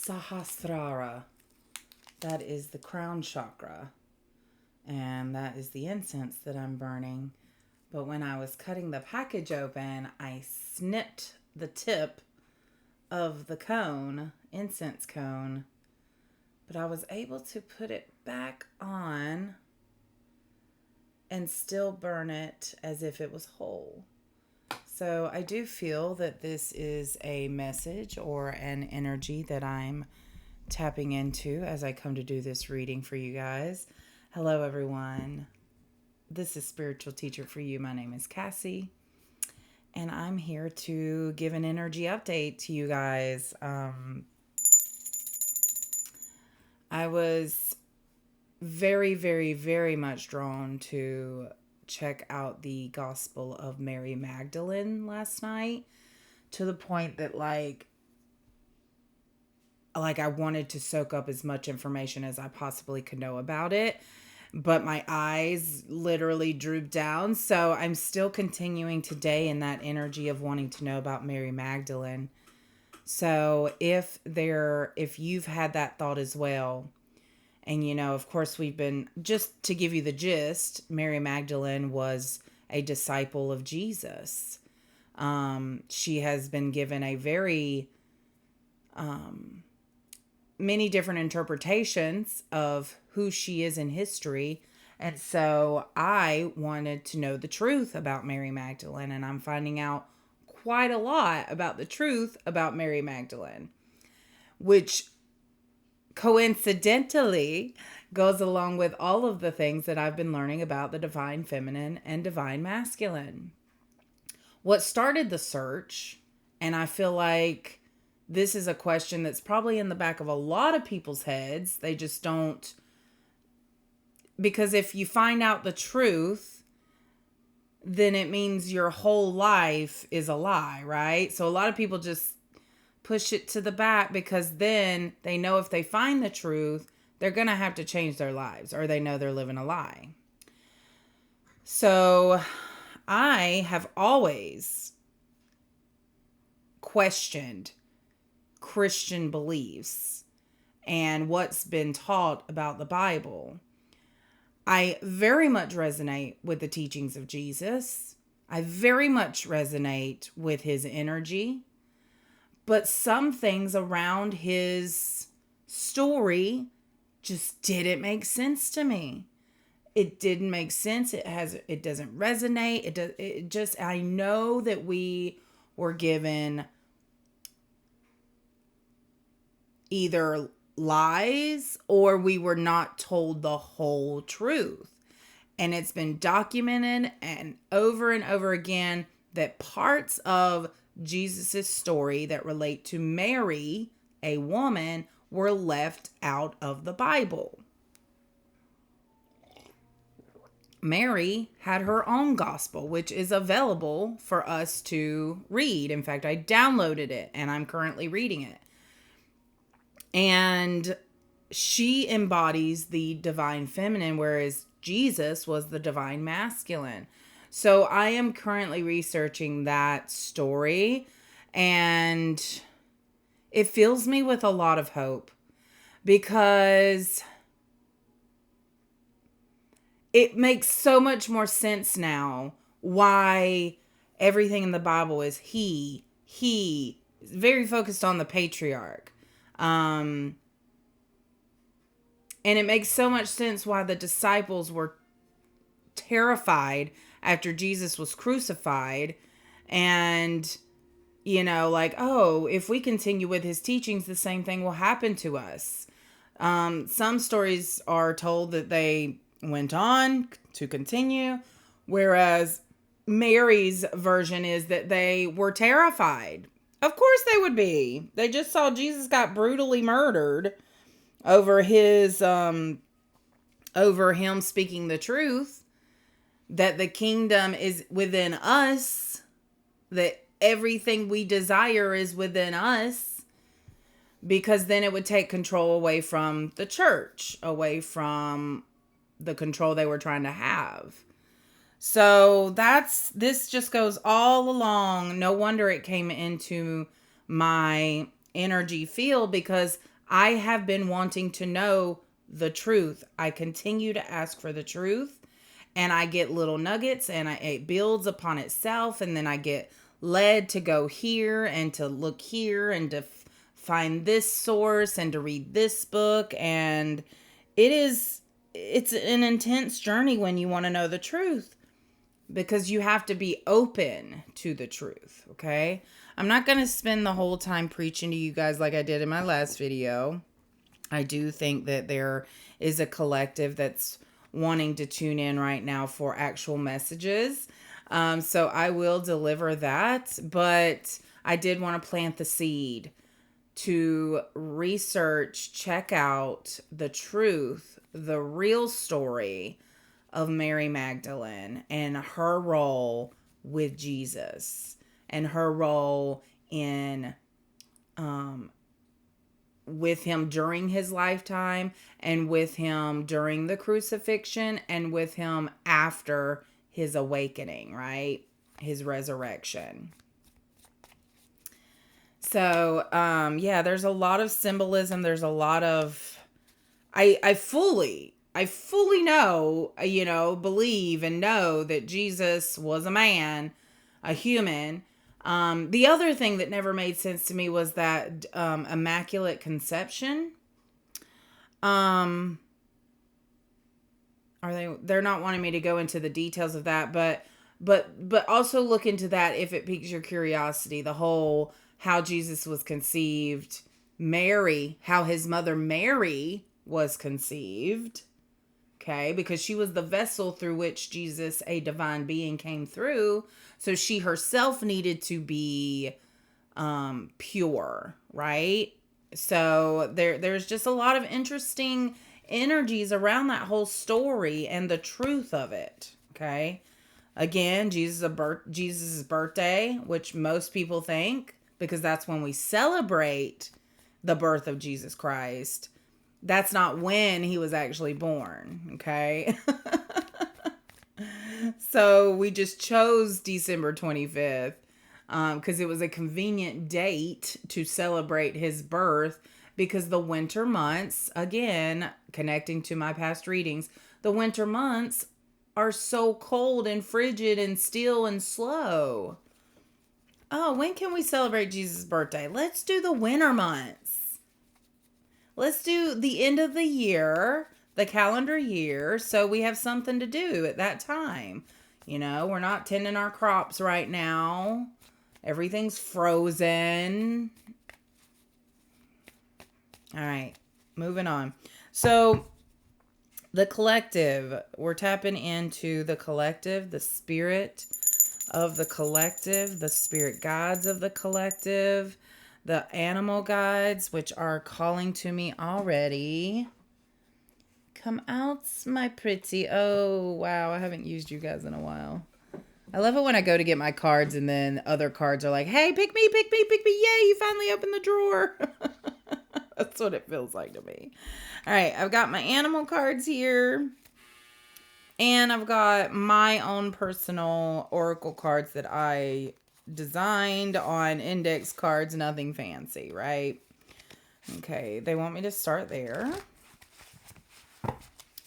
Sahasrara. That is the crown chakra. And that is the incense that I'm burning. But when I was cutting the package open, I snipped the tip of the cone, incense cone. But I was able to put it back on and still burn it as if it was whole. So I do feel that this is a message or an energy that I'm tapping into as I come to do this reading for you guys. Hello, everyone. This is Spiritual Teacher for You. My name is Cassie, and I'm here to give an energy update to you guys. I was very, very, very much drawn to check out the Gospel of Mary Magdalene last night, to the point that like I wanted to soak up as much information as I possibly could know about it, but my eyes literally drooped down. So I'm still continuing today in that energy of wanting to know about Mary Magdalene. So if you've had that thought as well, and of course we've been, just to give you the gist, Mary Magdalene was a disciple of Jesus. She has been given a very many different interpretations of who she is in history. And so I wanted to know the truth about Mary Magdalene, and I'm finding out quite a lot about the truth about Mary Magdalene, which coincidentally goes along with all of the things that I've been learning about the divine feminine and divine masculine. What started the search, and I feel like this is a question that's probably in the back of a lot of people's heads. They just don't, because if you find out the truth, then it means your whole life is a lie, right? So a lot of people just push it to the back because then they know if they find the truth, they're going to have to change their lives, or they know they're living a lie. So I have always questioned Christian beliefs and what's been taught about the Bible. I very much resonate with the teachings of Jesus. I very much resonate with his energy. But some things around his story just didn't make sense to me. It didn't make sense. It doesn't resonate. I know that we were given either lies or we were not told the whole truth. And it's been documented and over again that parts of Jesus' story that relate to Mary, a woman, were left out of the Bible. Mary had her own gospel, which is available for us to read. In fact, I downloaded it and I'm currently reading it. And she embodies the divine feminine, whereas Jesus was the divine masculine. So I am currently researching that story, and it fills me with a lot of hope, because it makes so much more sense now why everything in the Bible is he, very focused on the patriarch. And it makes so much sense why the disciples were terrified after Jesus was crucified, and if we continue with his teachings, the same thing will happen to us. Some stories are told that they went on to continue, whereas Mary's version is that they were terrified. Of course they would be. They just saw Jesus got brutally murdered over him speaking the truth, that the kingdom is within us, that everything we desire is within us, because then it would take control away from the church, away from the control they were trying to have. So this just goes all along. No wonder it came into my energy field, because I have been wanting to know the truth. I continue to ask for the truth, and I get little nuggets, and it builds upon itself, and then I get led to go here and to look here and to find this source and to read this book. And it's an intense journey when you want to know the truth, because you have to be open to the truth. Okay, I'm not going to spend the whole time preaching to you guys like I did in my last video. I do think that there is a collective that's wanting to tune in right now for actual messages. So I will deliver that. But I did want to plant the seed to research, check out the truth, the real story of Mary Magdalene and her role with Jesus and her role in with him during his lifetime, and with him during the crucifixion, and with him after his awakening, right? His resurrection. So, yeah, there's a lot of symbolism. There's a lot of, I fully know, believe and know that Jesus was a man, a human. The other thing that never made sense to me was that Immaculate Conception. They're not wanting me to go into the details of that, but also look into that if it piques your curiosity. The whole how Jesus was conceived, Mary, how his mother Mary was conceived. Okay, because she was the vessel through which Jesus, a divine being, came through. So she herself needed to be pure, right? So there's just a lot of interesting energies around that whole story and the truth of it. Okay, again, Jesus' birthday, which most people think, because that's when we celebrate the birth of Jesus Christ. That's not when he was actually born, okay? So we just chose December 25th because it was a convenient date to celebrate his birth, because the winter months, again, connecting to my past readings, the winter months are so cold and frigid and still and slow. Oh, when can we celebrate Jesus' birthday? Let's do the winter months. Let's do the end of the year, the calendar year, so we have something to do at that time. We're not tending our crops right now. Everything's frozen. All right, moving on. So the collective, we're tapping into the collective, the spirit of the collective, the spirit guides of the collective, the animal guides, which are calling to me already. Come out, my pretty. Oh, wow. I haven't used you guys in a while. I love it when I go to get my cards and then other cards are like, hey, pick me, pick me, pick me. Yay, you finally opened the drawer. That's what it feels like to me. All right, I've got my animal cards here. And I've got my own personal oracle cards that I designed on index cards, nothing fancy, right? Okay, they want me to start there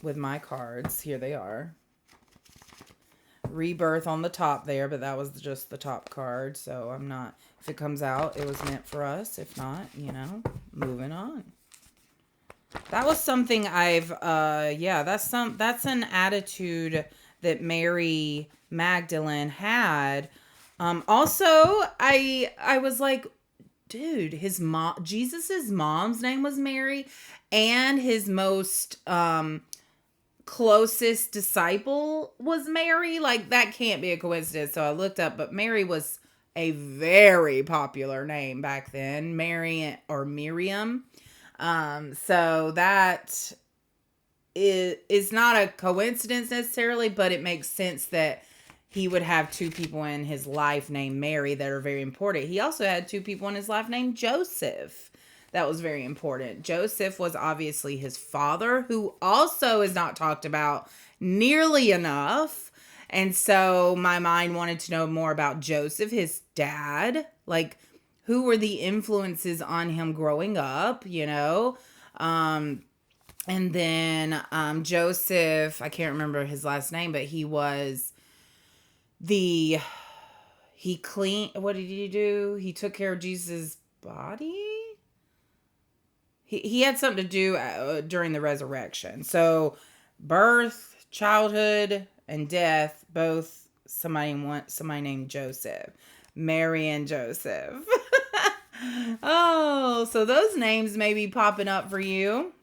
with my cards. Here they are. Rebirth on the top there, but that was just the top card, so I'm not, if it comes out, it was meant for us. If not, moving on. That was something I've that's an attitude that Mary Magdalene had. Also, I was like, dude, Jesus's mom's name was Mary, and his most closest disciple was Mary. Like, that can't be a coincidence. So I looked up, but Mary was a very popular name back then, Mary or Miriam. So that is not a coincidence necessarily, but it makes sense that he would have two people in his life named Mary that are very important. He also had two people in his life named Joseph. That was very important. Joseph was obviously his father, who also is not talked about nearly enough. And so my mind wanted to know more about Joseph, his dad. Like, who were the influences on him growing up, you know? And then Joseph, I can't remember his last name, but he was he cleaned, what did he do? He took care of Jesus' body? He had something to do during the resurrection. So birth, childhood, and death, both somebody named Joseph. Mary and Joseph. Oh, so those names may be popping up for you.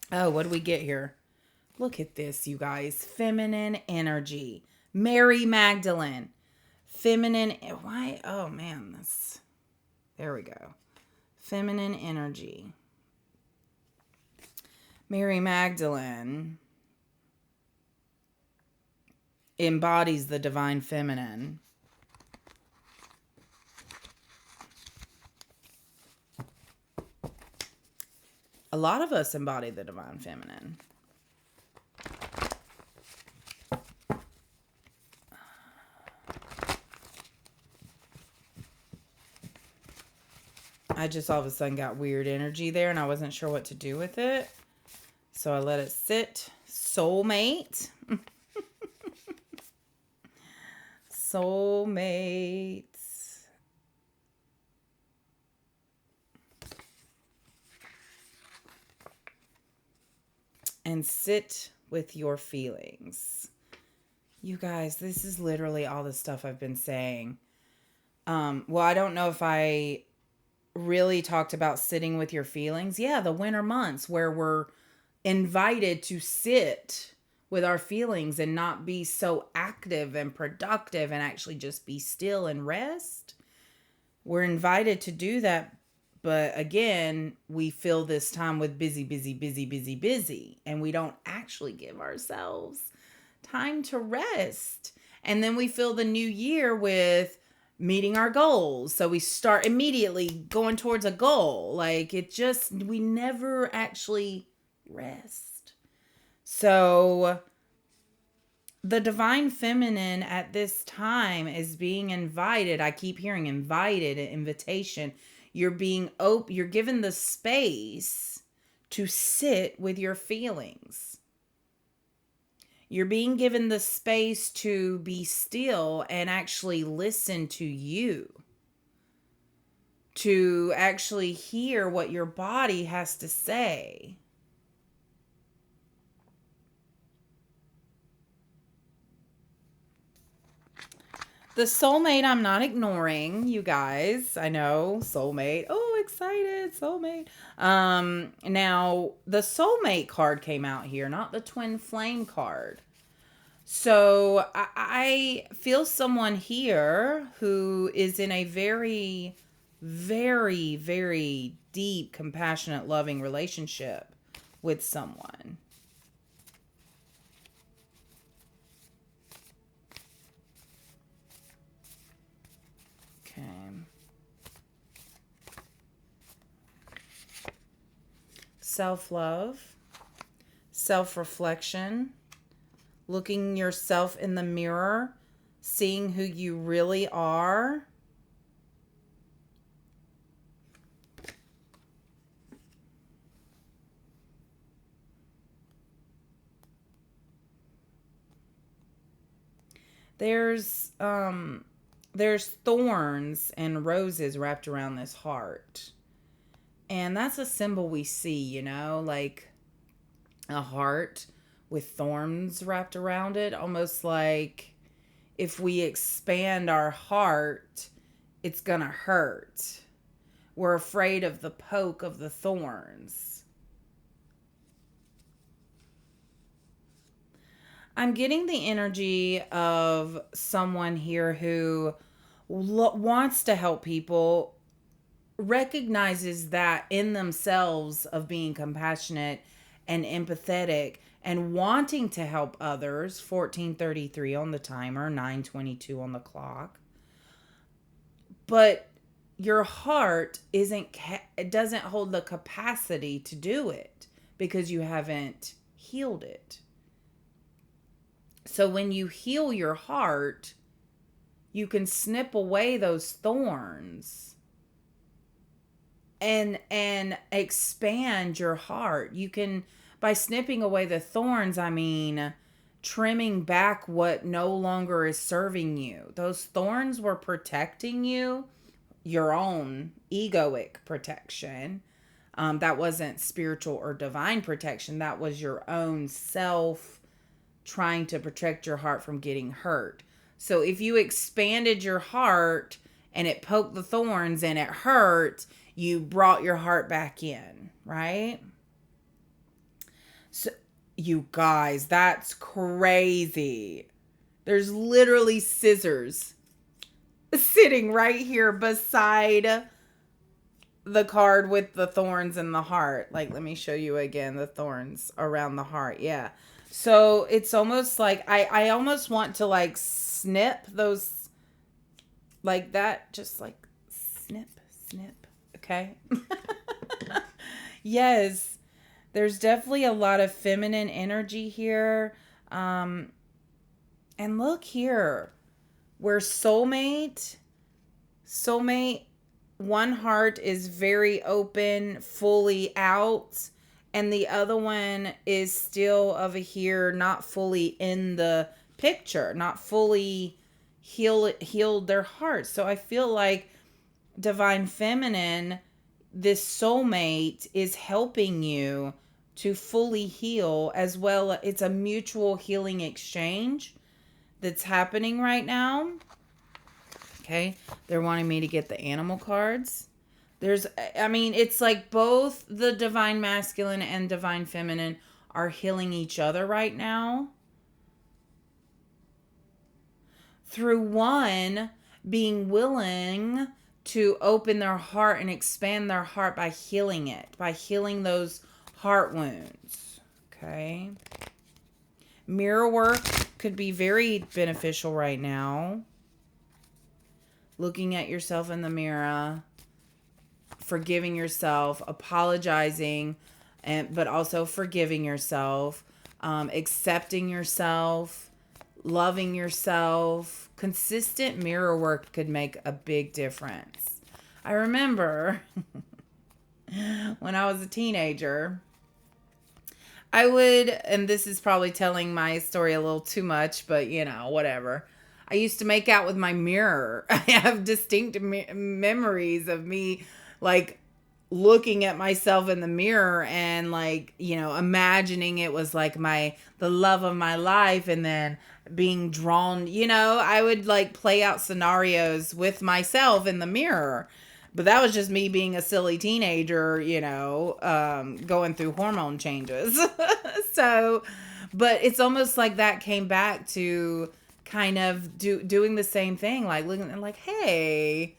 Oh, what do we get here? Look at this, you guys. Feminine energy. Mary Magdalene. Feminine. Why? Oh, man. There we go. Feminine energy. Mary Magdalene embodies the divine feminine. A lot of us embody the divine feminine. I just all of a sudden got weird energy there and I wasn't sure what to do with it. So I let it sit. Soulmate. Soulmates. And sit with your feelings. You guys, this is literally all the stuff I've been saying. Well, I don't know if I really talked about sitting with your feelings. Yeah, the winter months where we're invited to sit with our feelings and not be so active and productive and actually just be still and rest. We're invited to do that. But again, we fill this time with busy. And we don't actually give ourselves time to rest. And then we fill the new year with meeting our goals. So we start immediately going towards a goal. Like we never actually rest. So the divine feminine at this time is being invited. I keep hearing invited, invitation. You're being open. You're given the space to sit with your feelings. You're being given the space to be still and actually listen to you. To actually hear what your body has to say. The soulmate I'm not ignoring, you guys. I know, soulmate. Oh, excited, soulmate. Now, the soulmate card came out here, not the twin flame card. So, I feel someone here who is in a very, very, very deep, compassionate, loving relationship with someone. Self-love, self-reflection, looking yourself in the mirror, seeing who you really are. There's thorns and roses wrapped around this heart. And that's a symbol we see, you know, like a heart with thorns wrapped around it. Almost like if we expand our heart, it's going to hurt. We're afraid of the poke of the thorns. I'm getting the energy of someone here who wants to help people, recognizes that in themselves of being compassionate and empathetic and wanting to help others. 14:33 on the timer, 9:22 on the clock. But your heart it doesn't hold the capacity to do it because you haven't healed it. So when you heal your heart, you can snip away those thorns and expand your heart. You can, by snipping away the thorns, I mean trimming back what no longer is serving you. Those thorns were protecting you, your own egoic protection. That wasn't spiritual or divine protection. That was your own self trying to protect your heart from getting hurt. So if you expanded your heart and it poked the thorns and it hurt, you brought your heart back in, right? So, you guys, that's crazy. There's literally scissors sitting right here beside the card with the thorns and the heart. Like, let me show you again the thorns around the heart. Yeah. So it's almost like I almost want to like snip those like that. Just like snip. Okay. Yes. There's definitely a lot of feminine energy here. And look here. Where soulmate, one heart is very open, fully out, and the other one is still over here, not fully in the picture, not fully healed their heart. So I feel like divine feminine, this soulmate is helping you to fully heal as well. It's a mutual healing exchange that's happening right now. Okay. They're wanting me to get the animal cards. It's like both the divine masculine and divine feminine are healing each other right now. Through one being willing to open their heart and expand their heart by healing it, by healing those heart wounds. Okay. Mirror work could be very beneficial right now. Looking at yourself in the mirror, forgiving yourself, apologizing, but also forgiving yourself, accepting yourself, loving yourself. Consistent mirror work could make a big difference. I remember when I was a teenager, I would, and this is probably telling my story a little too much, but whatever. I used to make out with my mirror. I have distinct memories of me like looking at myself in the mirror and like, imagining it was like the love of my life, and then being drawn, I would like play out scenarios with myself in the mirror. But that was just me being a silly teenager, going through hormone changes. So, but it's almost like that came back to kind of doing the same thing, like looking and like, hey,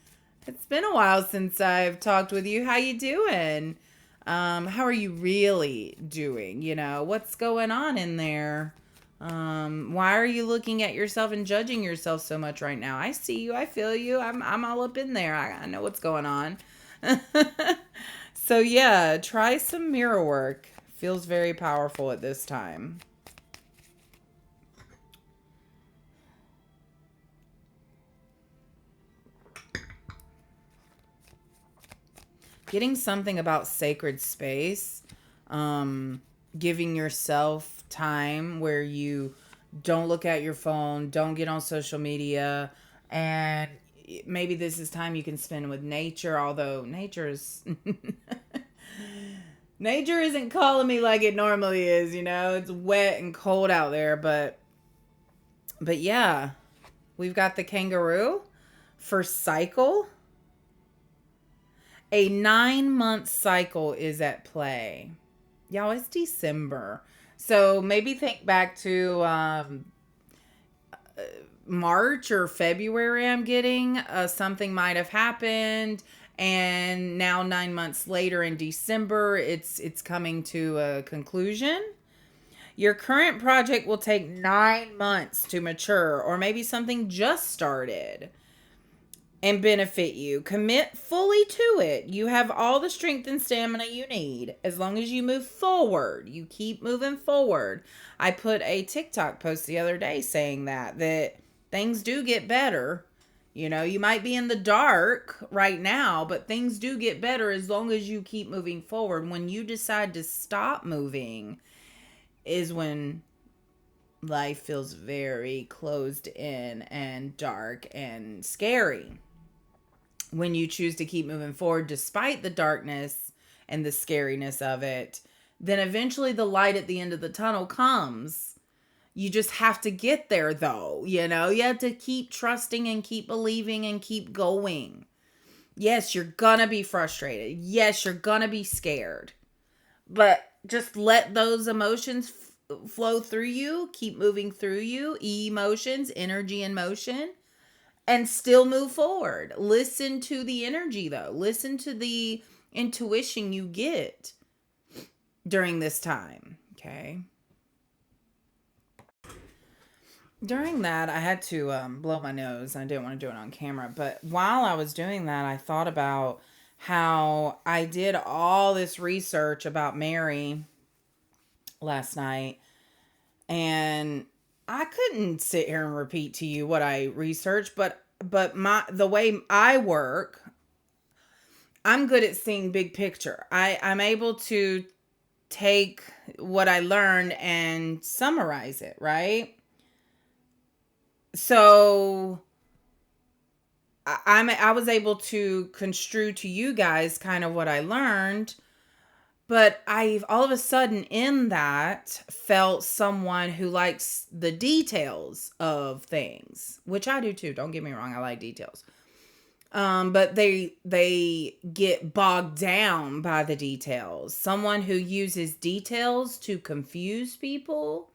it's been a while since I've talked with you. How you doing? How are you really doing? What's going on in there? Why are you looking at yourself and judging yourself so much right now? I see you. I feel you. I'm all up in there. I know what's going on. So yeah, try some mirror work. Feels very powerful at this time. Getting something about sacred space, giving yourself time where you don't look at your phone, don't get on social media, and maybe this is time you can spend with nature, although nature isn't calling me like it normally is, it's wet and cold out there, but yeah, we've got the kangaroo for cycle. A 9-month cycle is at play. Y'all, it's December. So maybe think back to March or February, I'm getting. Something might have happened. And now 9 months later in December, it's coming to a conclusion. Your current project will take 9 months to mature, or maybe something just started and benefit you. Commit fully to it. You have all the strength and stamina you need. As long as you move forward, you keep moving forward. I put a TikTok post the other day saying that things do get better. You might be in the dark right now, but things do get better as long as you keep moving forward. When you decide to stop moving is when life feels very closed in and dark and scary. When you choose to keep moving forward despite the darkness and the scariness of it, then eventually the light at the end of the tunnel comes. You just have to get there, though. You have to keep trusting and keep believing and keep going. Yes, you're gonna be frustrated. Yes, you're gonna be scared. But just let those emotions flow through you. Keep moving through you. Emotions, energy and motion. And still move forward. Listen to the energy, though. Listen to the intuition you get during this time. Okay. During that, I had to blow my nose. I didn't want to do it on camera. But while I was doing that, I thought about how I did all this research about Mary last night. And I couldn't sit here and repeat to you what I researched, but the way I work, I'm good at seeing big picture. I'm able to take what I learned and summarize it, right? So I was able to construe to you guys kind of what I learned, but I've all of a sudden in that felt someone who likes the details of things, which I do too. Don't get me wrong, I like details. But they get bogged down by the details. Someone who uses details to confuse people,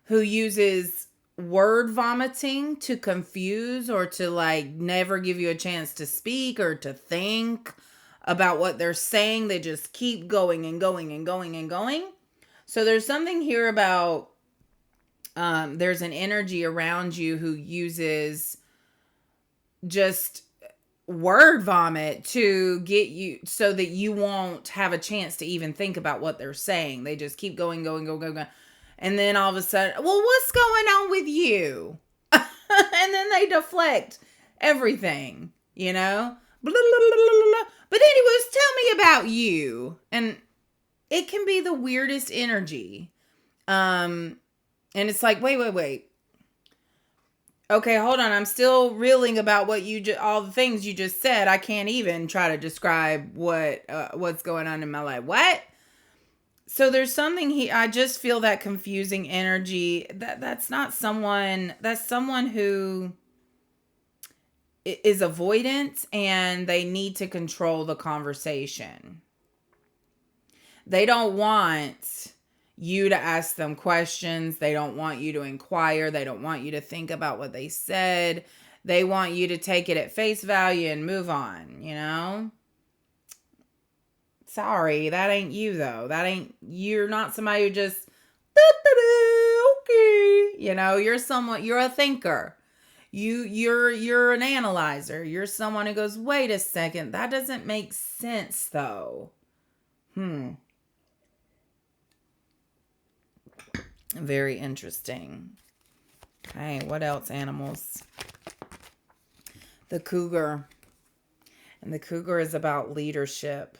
who uses word vomiting to confuse or to never give you a chance to speak or to think about what they're saying. They just keep going and going and going and going. So there's something here about there's an energy around you who uses just word vomit to get you so that you won't have a chance to even think about what they're saying. They just keep going, going, going, going, going. And then all of a sudden, well, what's going on with you? And then they deflect everything, Blah, blah, blah, blah, blah. But anyways, tell me about you. And it can be the weirdest energy. And it's like, wait. Okay, hold on. I'm still reeling about what all the things you just said. I can't even try to describe what's going on in my life. What? So there's something here. I just feel that confusing energy. That's not someone. That's someone who is avoidant and they need to control the conversation. They don't want you to ask them questions. They don't want you to inquire. They don't want you to think about what they said. They want you to take it at face value and move on, Sorry, that ain't you though. You're not somebody who just, okay. You're a thinker. You're an analyzer. You're someone who goes, wait a second, that doesn't make sense though. Very interesting. Okay, what else, animals? The cougar. And the cougar is about leadership.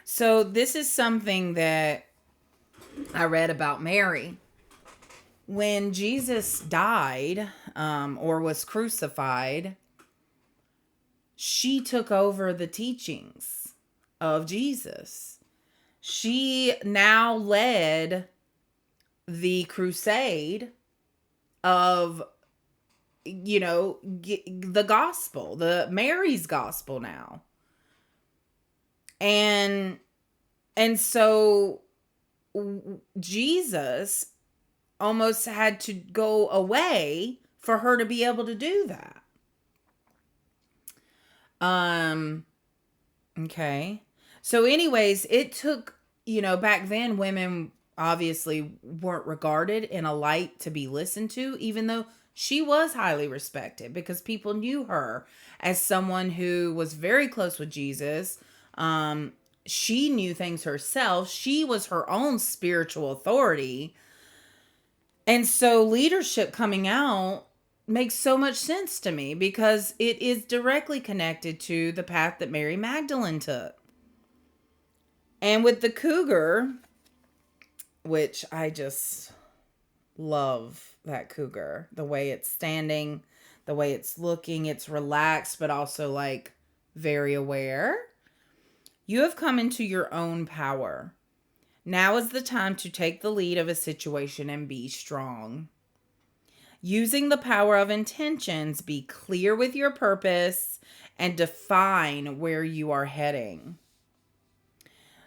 So this is something that I read about Mary. When Jesus died or was crucified, she took over the teachings of Jesus. She now led the crusade of, the gospel, the Mary's gospel now. And so Jesus almost had to go away for her to be able to do that. Okay. So anyways, it took, back then women obviously weren't regarded in a light to be listened to, even though she was highly respected because people knew her as someone who was very close with Jesus. She knew things herself. She was her own spiritual authority. And so leadership coming out makes so much sense to me because it is directly connected to the path that Mary Magdalene took. And with the cougar, which I just love that cougar, the way it's standing, the way it's looking, it's relaxed, but also like very aware. You have come into your own power. Now is the time to take the lead of a situation and be strong. Using the power of intentions, be clear with your purpose and define where you are heading.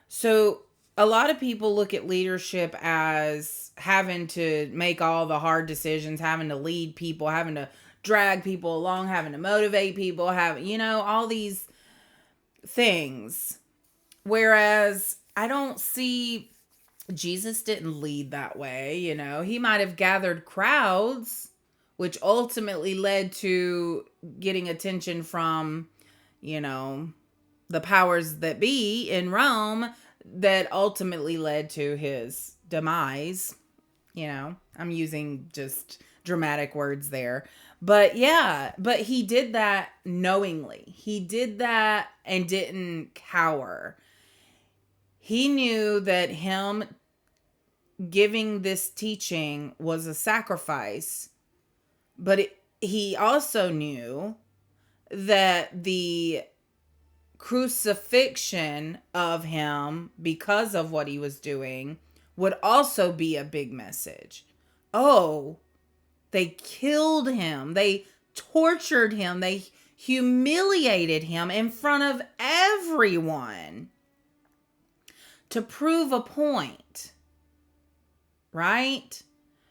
So, a lot of people look at leadership as having to make all the hard decisions, having to lead people, having to drag people along, having to motivate people, having, all these things. Whereas I don't see, Jesus didn't lead that way, He might have gathered crowds, which ultimately led to getting attention from, the powers that be in Rome, that ultimately led to his demise. I'm using just dramatic words there. But yeah, but he did that knowingly. He did that and didn't cower. He knew that him giving this teaching was a sacrifice, but he also knew that the crucifixion of him because of what he was doing would also be a big message. Oh, they killed him. They tortured him. They humiliated him in front of everyone to prove a point. Right?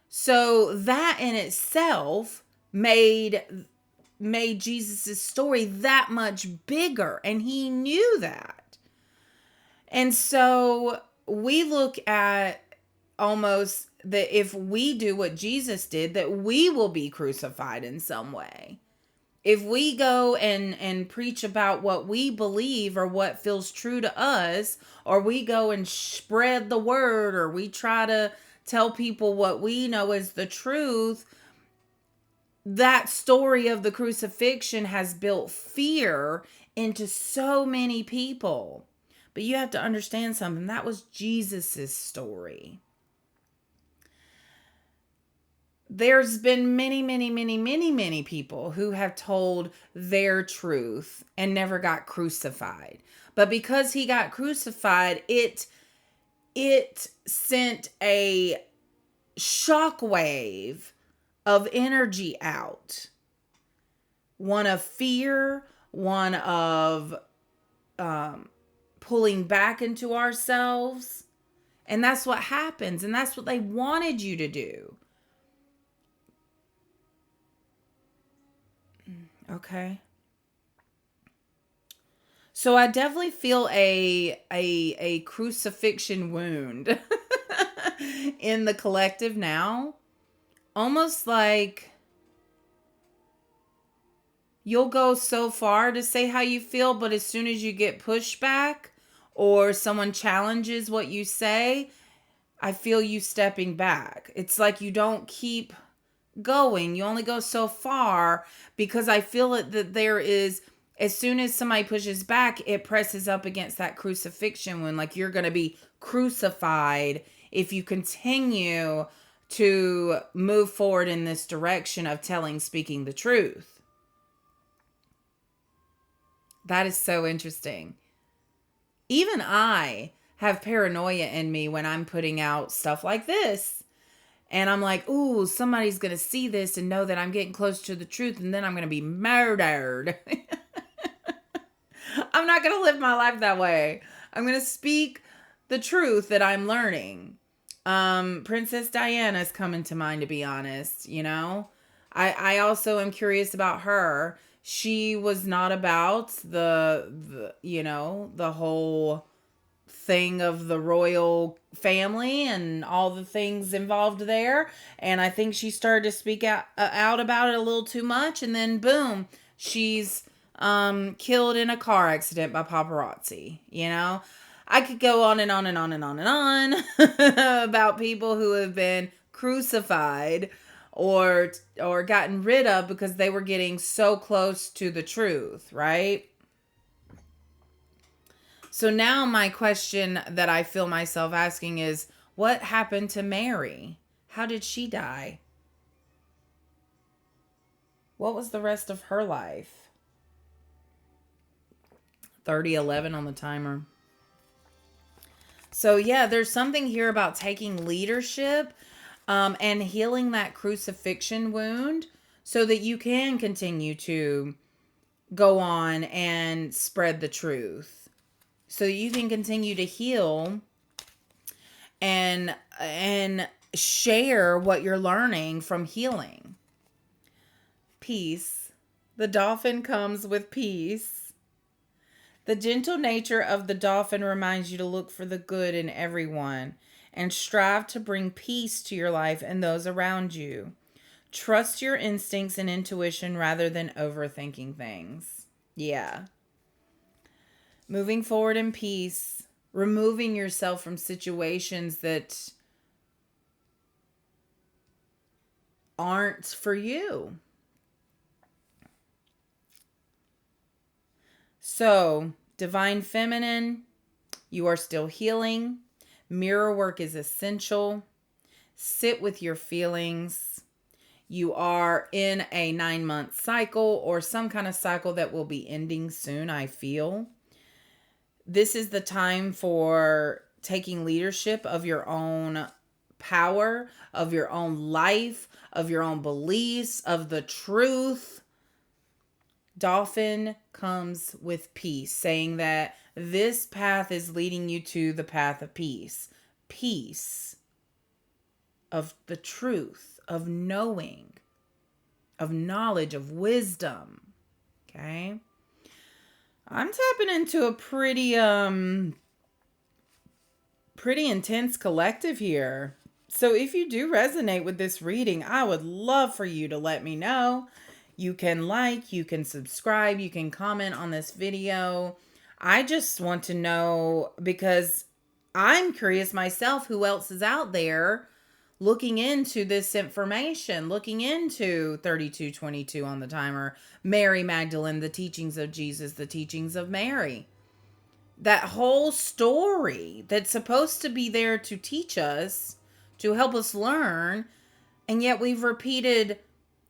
So that in itself made Jesus' story that much bigger, and he knew that. And so we look at almost that if we do what Jesus did, that we will be crucified in some way. If we go and preach about what we believe or what feels true to us, or we go and spread the word, or we try to tell people what we know is the truth, that story of the crucifixion has built fear into so many people. But you have to understand something. That was Jesus's story. There's been many people who have told their truth and never got crucified. But because he got crucified, it sent a shockwave of energy out. One of fear, one of pulling back into ourselves. And that's what happens. And that's what they wanted you to do. Okay. So I definitely feel a crucifixion wound in the collective now. Almost like you'll go so far to say how you feel, but as soon as you get pushback or someone challenges what you say, I feel you stepping back. It's like you don't keep going. You only go so far, because I feel it that there is, as soon as somebody pushes back, it presses up against that crucifixion when, like, you're going to be crucified if you continue to move forward in this direction of speaking the truth. That is so interesting. Even I have paranoia in me when I'm putting out stuff like this. And I'm like, ooh, somebody's going to see this and know that I'm getting close to the truth, and then I'm going to be murdered. I'm not going to live my life that way. I'm going to speak the truth that I'm learning. Princess Diana's coming to mind, to be honest, I also am curious about her. She was not about the whole thing of the royal family and all the things involved there. And I think she started to speak out about it a little too much. And then boom, she's killed in a car accident by paparazzi. I could go on and on and on and on and on about people who have been crucified or gotten rid of because they were getting so close to the truth, right? So now my question that I feel myself asking is, what happened to Mary? How did she die? What was the rest of her life? 30:11 on the timer. So yeah, there's something here about taking leadership and healing that crucifixion wound so that you can continue to go on and spread the truth. So you can continue to heal and share what you're learning from healing. Peace. The dolphin comes with peace. The gentle nature of the dolphin reminds you to look for the good in everyone and strive to bring peace to your life and those around you. Trust your instincts and intuition rather than overthinking things. Yeah. Moving forward in peace, removing yourself from situations that aren't for you. So, Divine Feminine, you are still healing. Mirror work is essential. Sit with your feelings. You are in a 9-month cycle or some kind of cycle that will be ending soon, I feel. This is the time for taking leadership of your own power, of your own life, of your own beliefs, of the truth. Dolphin comes with peace, saying that this path is leading you to the path of peace. Peace of the truth, of knowing, of knowledge, of wisdom. Okay? I'm tapping into a pretty intense collective here. So if you do resonate with this reading, I would love for you to let me know. You can like, you can subscribe, you can comment on this video. I just want to know, because I'm curious myself, who else is out there looking into this information, looking into 3222 on the timer, Mary Magdalene, the teachings of Jesus, the teachings of Mary. That whole story that's supposed to be there to teach us, to help us learn, and yet we've repeated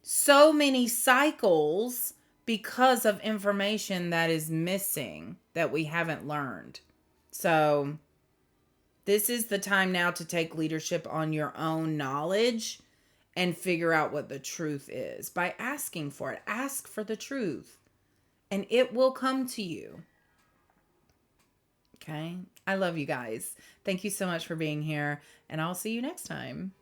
so many cycles because of information that is missing, that we haven't learned. So this is the time now to take leadership on your own knowledge and figure out what the truth is by asking for it. Ask for the truth and it will come to you. Okay? I love you guys. Thank you so much for being here, and I'll see you next time.